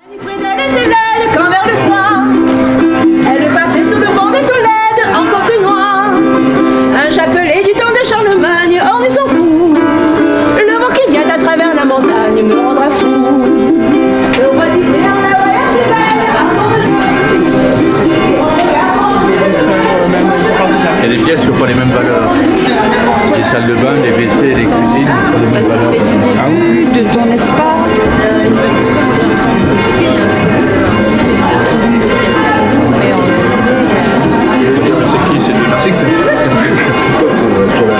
Près d'elle était laide quand vers le soir, elle passait sous le pont de Tolède, encore c'est noir. Un chapelet du temps de Charlemagne orne son cou. Le vent qui vient à travers la montagne me rendra fou. Le roi disait en la voyant si belle, ça Il y a des pièces qui n'ont pas les mêmes valeurs. Les salles de bain, les WC, les cuisines n'ont pas les mêmes valeurs. Ah oui. De ton espace. C'est qui? C'est de la fixe. Sur la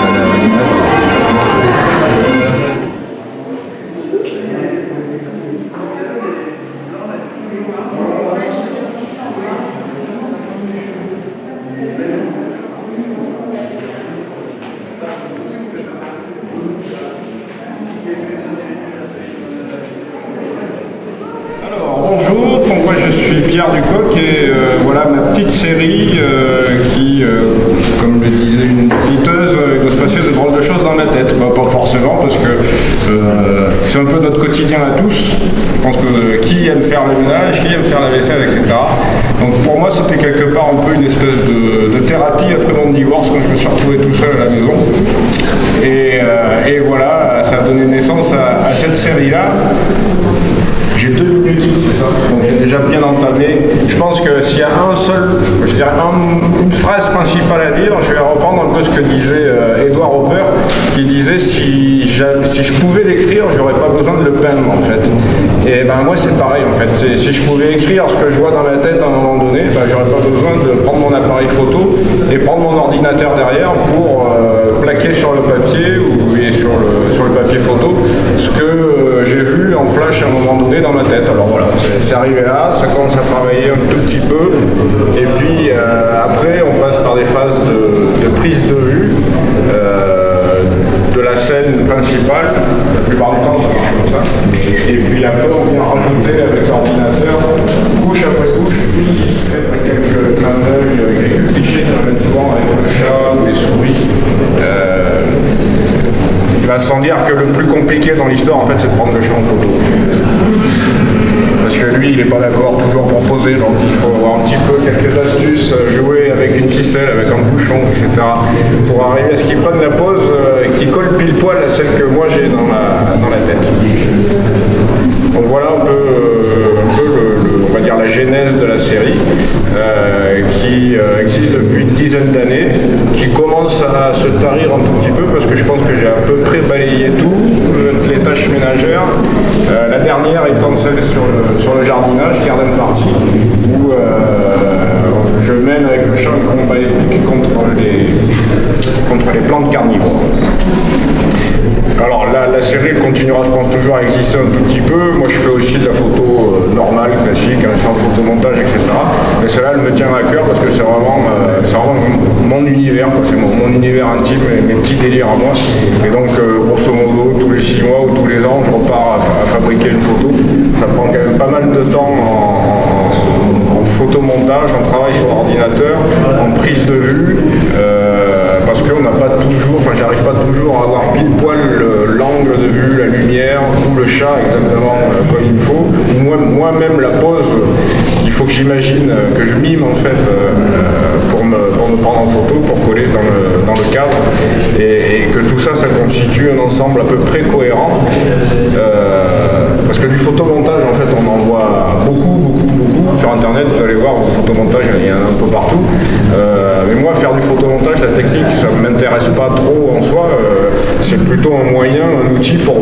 Bonjour, donc moi je suis Pierre Ducoq et voilà ma petite série qui, comme le disait une visiteuse, il doit se passer de drôles de choses dans ma tête. Bah, pas forcément parce que c'est un peu notre quotidien à tous. Je pense que qui aime faire le ménage, qui aime faire la vaisselle, etc. Donc pour moi c'était quelque part un peu une espèce de thérapie après mon divorce quand je me suis retrouvé tout seul à la maison. Et voilà, ça a donné naissance à cette série-là. J'ai 2 minutes, c'est ça, donc j'ai déjà bien entamé. Je pense que s'il y a une phrase principale à dire, je vais reprendre un peu ce que disait Edward Hopper, qui disait si je pouvais l'écrire, j'aurais pas besoin de le peindre en fait. Et ben moi c'est pareil en fait, si je pouvais écrire ce que je vois dans ma tête à un moment donné, ben, j'aurais pas besoin de prendre mon appareil photo et prendre mon ordinateur derrière pour plaquer sur le papier et sur le papier photo ce que j'ai vu en flash à un moment donné dans ma tête. Alors voilà, c'est arrivé là, ça commence à travailler un tout petit peu, et puis après on passe par des phases de prise de vue de la scène principale. La plupart du temps ça marche comme ça, et puis après on vient rajouter avec l'ordinateur couche après couche, avec quelques clins d'œil, quelques clichés qui reviennent souvent avec le chat ou les souris. Sans dire que le plus compliqué dans l'histoire en fait c'est de prendre le chat en photo. Parce que lui il n'est pas d'accord toujours pour poser, donc il faut avoir un petit peu quelques astuces, jouer avec une ficelle, avec un bouchon, etc. pour arriver à ce qu'il prenne la pose qui colle pile poil à celle que moi j'ai dans la tête. Donc voilà un peu on va dire la genèse de la série qui existe depuis une dizaine d'années, qui commence à se tarir un tout petit peu parce que je pense que j'ai à peu près balayé toutes les tâches ménagères. La dernière étant celle sur le jardinage, garden party, où je mène avec le chat un combat épique contre les plantes carnivores. Alors la série continuera, je pense, toujours à exister un tout petit peu. Moi je fais aussi de la photo normale, classique, sans photomontage, etc. Mais celle-là elle me tient à cœur parce que c'est vraiment mon univers, c'est mon univers intime, mes petits délires à moi. Et donc grosso modo tous les 6 mois ou tous les ans je repars à fabriquer une photo. Ça prend quand même pas mal de temps en photomontage, en travail sur l'ordinateur, en prise de vue. Parce qu'on n'a pas toujours, j'arrive pas toujours à avoir pile poil l'angle de vue, la lumière ou le chat exactement comme il faut. Moi-même la pose, il faut que j'imagine, que je mime en fait pour me prendre en photo, pour coller dans le cadre, et que tout ça constitue un ensemble à peu près cohérent. Parce que du photomontage en fait on en voit beaucoup sur internet, vous allez voir, du photomontage il y en a un peu partout. Mais moi faire du photomontage, la technique ça ne m'intéresse pas trop en soi, c'est plutôt un moyen, un outil pour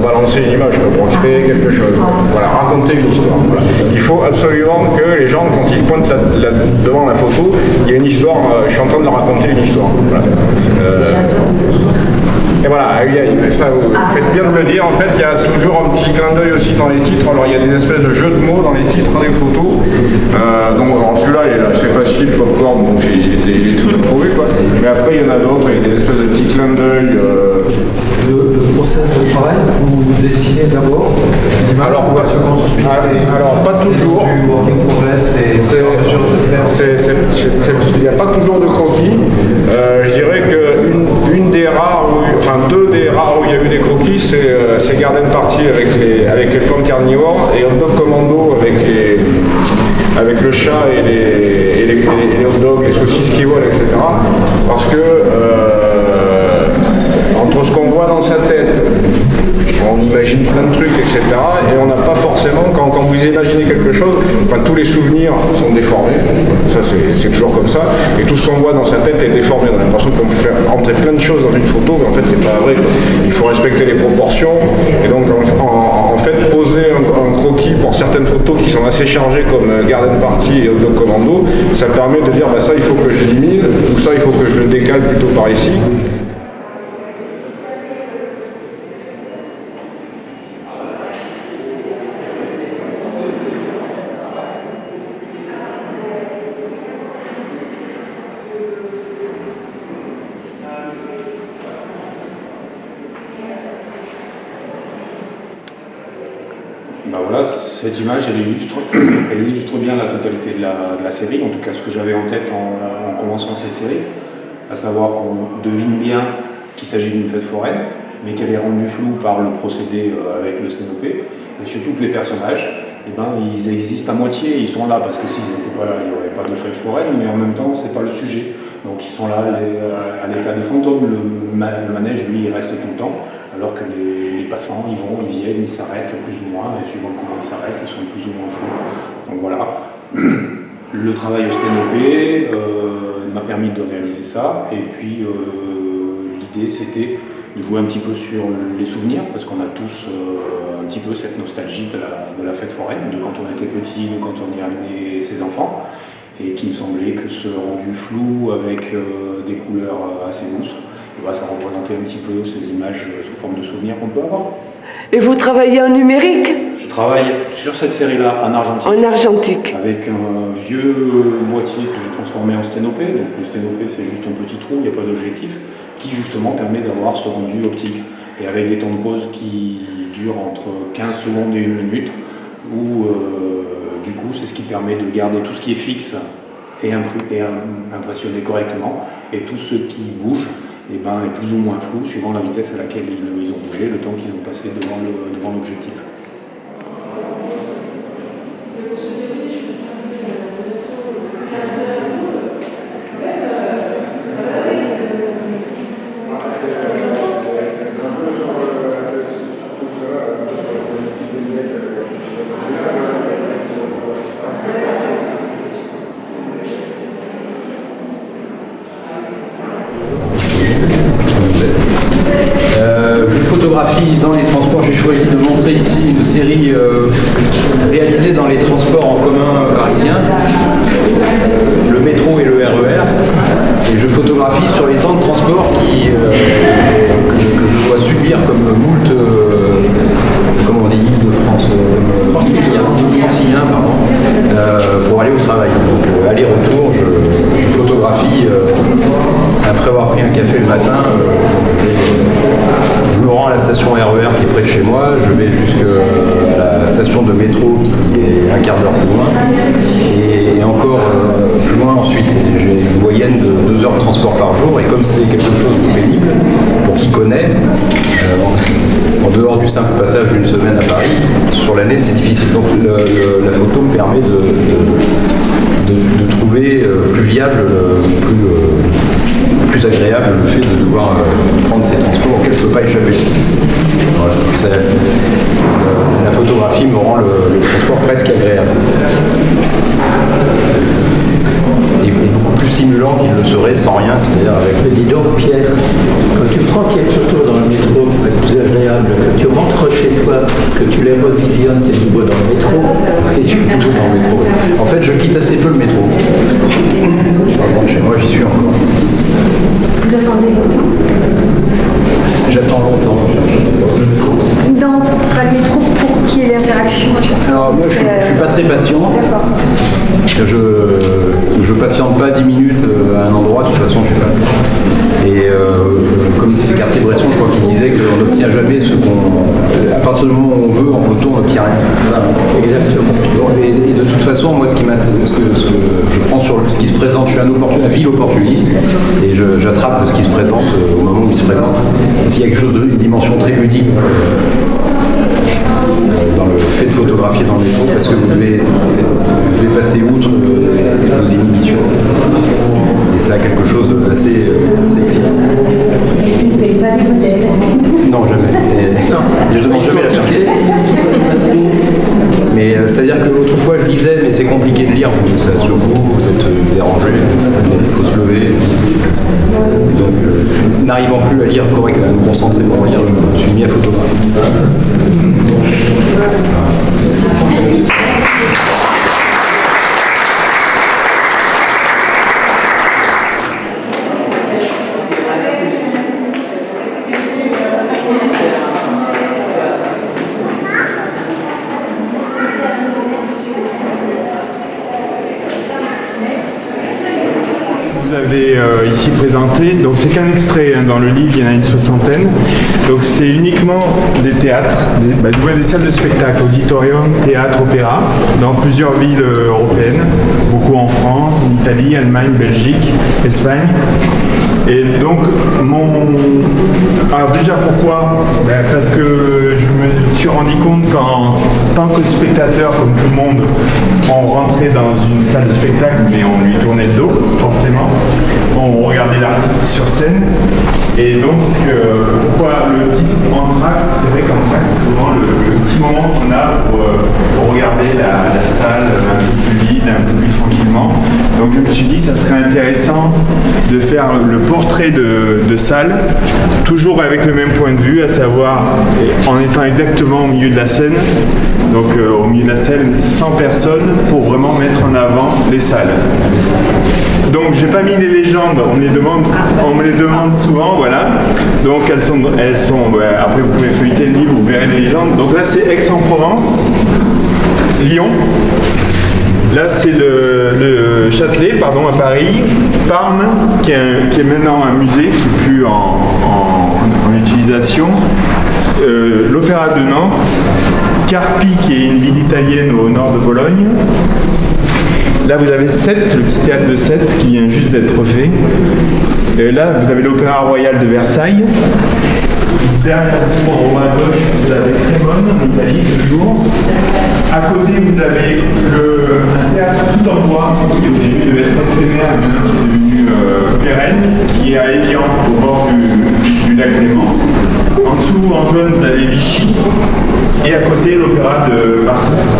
balancer une image, pour créer quelque chose, voilà, raconter une histoire. Voilà. Il faut absolument que les gens, quand ils se pointent devant la photo, il y a une histoire, je suis en train de leur raconter une histoire. Voilà. Et voilà, ça, vous faites bien de le dire, en fait il y a toujours un petit clin d'œil aussi dans les titres. Alors il y a des espèces de jeux de mots dans les titres des photos. Donc celui-là c'est facile, popcorn, donc il est tout trouvé quoi. Mais après il y en a d'autres, il y a des espèces de petits clins d'œil. Le process de travail, vous dessinez d'abord l'image, alors pas toujours. Du work in progress et il n'y a pas toujours de croquis. Je dirais qu'une des rares où enfin deux des rares où il y a eu des croquis, c'est Garden Party avec les plantes carnivores et Hot Dog Commando avec le chat et les hot dogs, les saucisses qui volent, etc. Parce que entre ce qu'on voit dans sa tête, on imagine plein de trucs, etc. Et on n'a pas forcément, quand vous imaginez quelque chose, enfin tous les souvenirs sont déformés, ça c'est toujours comme ça, et tout ce qu'on voit dans sa tête est déformé. On a l'impression qu'on peut faire entrer plein de choses dans une photo, mais en fait c'est pas vrai. Il faut respecter les proportions, et donc en fait poser un croquis pour certaines photos qui sont assez chargées comme Garden Party et Hot Dog Commando, ça permet de dire bah ça il faut que je l'élimine, ou ça il faut que je le décale plutôt par ici. Ben voilà, cette image, elle illustre bien la totalité de la série, en tout cas ce que j'avais en tête en commençant cette série, à savoir qu'on devine bien qu'il s'agit d'une fête foraine, mais qu'elle est rendue floue par le procédé avec le sténopé, et surtout que les personnages, eh ben, ils existent à moitié, ils sont là, parce que s'ils n'étaient pas là, il n'y aurait pas de fête foraine, mais en même temps, c'est pas le sujet. Donc ils sont là à l'état de fantômes, le manège, lui, il reste tout le temps, alors que les passants, ils vont, ils viennent, ils s'arrêtent plus ou moins, et suivant comment ils s'arrêtent, ils sont plus ou moins fous. Donc voilà, le travail au sténopé m'a permis de réaliser ça, et puis l'idée c'était de jouer un petit peu sur les souvenirs, parce qu'on a tous un petit peu cette nostalgie de la fête foraine, de quand on était petit, de quand on y amenait ses enfants, et qui me semblait que ce rendu flou avec des couleurs assez douces, ça représentait un petit peu ces images sous forme de souvenirs qu'on peut avoir. Et vous travaillez en numérique? Je travaille sur cette série-là en argentique. En argentique. Avec un vieux boîtier que j'ai transformé en sténopé. Donc le sténopé, c'est juste un petit trou, il n'y a pas d'objectif, qui justement permet d'avoir ce rendu optique. Et avec des temps de pause qui durent entre 15 secondes et 1 minute, où du coup c'est ce qui permet de garder tout ce qui est fixe et impressionné correctement, et tout ce qui bouge est plus ou moins flou suivant la vitesse à laquelle ils ont bougé, le temps qu'ils ont passé devant l'objectif. Dans les transports, j'ai choisi de montrer ici une série réalisée dans les transports en commun parisiens, le métro et le RER, et je photographie sur les temps de transport que je dois subir comme moult, comment on dit, Île-de-France, francilien, pardon, pour aller au travail. Donc aller-retour, je photographie après avoir pris un café le matin. Je me rends à la station RER qui est près de chez moi, je vais jusqu'à la station de métro qui est un quart d'heure plus loin, et encore plus loin ensuite. J'ai une moyenne de 2 heures de transport par jour, et comme c'est quelque chose de pénible, pour qui connaît, en dehors du simple passage d'une semaine à Paris, sur l'année c'est difficile. Donc la photo me permet de trouver plus viable, plus agréable le fait de devoir prendre ces transports auxquels je ne peux pas échapper. Voilà. La photographie me rend le transport presque agréable. Et beaucoup plus stimulant qu'il le serait sans rien, c'est-à-dire avec... Mais dis donc Pierre, quand tu prends tes photos dans le métro pour être plus agréable, que tu rentres chez toi, que tu les revisionnes, t'es nouveau dans le métro, et tu es toujours dans le métro. En fait, je quitte assez peu le métro. Par contre, chez moi, j'y suis encore. Vous attendez longtemps? J'attends longtemps. Non, pas le métro pour qu'il y ait l'interaction. Alors moi je suis pas très patient. D'accord. Je patiente pas 10 minutes à un endroit, de toute façon je sais pas. Et comme disait Cartier-Bresson, je crois qu'il disait qu'on n'obtient jamais ce qu'on... À partir du moment où on veut en retourne aux Pyrénées. Exactement. Et de toute façon, moi, ce que je prends sur ce qui se présente, je suis un ville opportuniste et j'attrape ce qui se présente au moment où il se présente. S'il y a quelque chose d'une dimension très ludique dans le fait de photographier dans le métro, parce que vous devez passer outre vos inhibitions. Et ça a quelque chose d'assez excitant. Vous n'avez pas des modèles? Non, jamais. Et je demande jamais la ticket. Mais c'est-à-dire que l'autre fois je lisais, mais c'est compliqué de lire, ça sur vous êtes dérangé, il faut se lever. Donc n'arrivant plus à lire correctement, à me concentrer pour lire, je me suis mis à photographier. Merci. Vous avez ici présenté, donc c'est qu'un extrait, hein, dans le livre il y en a une 60aine, donc c'est uniquement des théâtres, des salles de spectacle, auditorium, théâtre, opéra, dans plusieurs villes européennes, beaucoup en France, en Italie, Allemagne, Belgique, Espagne. Et donc alors déjà pourquoi? Parce que je me suis rendu compte qu'en tant que spectateur, comme tout le monde, on rentrait dans une salle de spectacle mais on lui tournait le dos, forcément. On regardait l'artiste sur scène. Et donc pourquoi le titre Entracte? C'est vrai qu'Entracte c'est souvent le petit moment qu'on a pour regarder la salle un peu plus vide, un peu plus tranquillement. Donc je me suis dit ça serait intéressant de faire le portrait de salle, toujours avec le même point de vue, à savoir en étant exactement au milieu de la scène, donc au milieu de la scène sans personne, pour vraiment mettre en avant les salles. Donc j'ai pas mis des légendes, on me les demande souvent, voilà. Donc elles sont après vous pouvez feuilleter le livre, vous verrez les légendes. Donc là c'est Aix-en-Provence, Lyon. Là c'est le Châtelet, à Paris, Parme, qui est maintenant un musée, qui n'est plus en utilisation, l'Opéra de Nantes, Carpi, qui est une ville italienne au nord de Bologne. Là vous avez Sète, le petit théâtre de Sète qui vient juste d'être refait. Et là vous avez l'Opéra Royal de Versailles. Derrière vous, en haut à gauche, vous avez Crémone, en Italie, toujours. À côté, vous avez un théâtre tout en bois, qui au début devait être éphémère, mais qui est devenu pérenne, qui est à Évian, au bord du lac Léman. En dessous, en jaune, vous avez Vichy. Et à côté, l'opéra de Marseille.